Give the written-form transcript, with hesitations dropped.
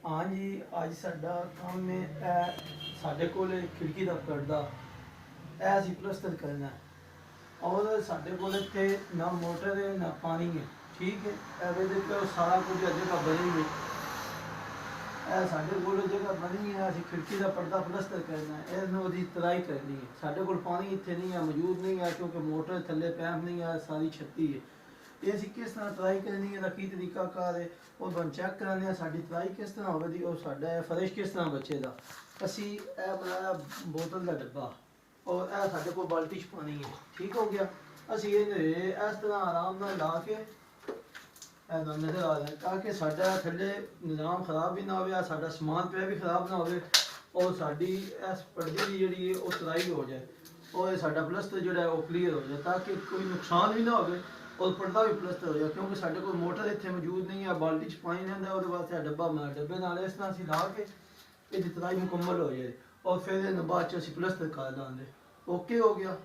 हाँ जी, अज साडा काम है साडे कोल खिड़की का पर्दा है असीं प्लस्तर करना है और साडे कोल इत्थे ना मोटर है ना पानी है। ठीक है, एवं तो सारा कुछ जगह बनी है। साडे कोल जगह बनी है, असीं खिड़की का पर्दा प्लस्तर करना है, इसनूं तराई करनी है। साडे कोल पानी इत्थे नहीं है, मौजूद नहीं है, क्योंकि मोटर थल्ले पैप नहीं है, सारी छत्ती है। ये असीं किस तरह तराई करनी है, की तरीका कार है, और तुहानूं चैक कराने हैं साडी तराई किस तरह होवेगी और साडा फर्श किस तरह बचेगा। असीं यह बनाया बोतल का डब्बा और यह साडे कोल बाल्टी च पानी है। ठीक हो गया। असीं इस तरह आराम नाल ला के नज़र आ रहा है, ताकि साडा थल्ले निज़ाम खराब भी ना हो, साडा समान पे भी खराब ना हो और साडी इस पर्दे की जिहड़ी है वो तराई हो जाए और साडा प्लस्तर जो है वो क्लीयर हो जाए, ताकि कोई नुकसान भी ना हो और पर्दा भी प्लस्तर हो जाए। क्योंकि साडे कोल मोटर इत्थे मौजूद नहीं है, बाल्टी च पानी रहिंदा, उहदे वास्ते डब्बा बनाया, डब्बे नाल इस तरह असीं ला के इसदी तराई मुकम्मल हो जाए और फिर बाद च असीं प्लस्तर कर लांगे। ओके हो गया।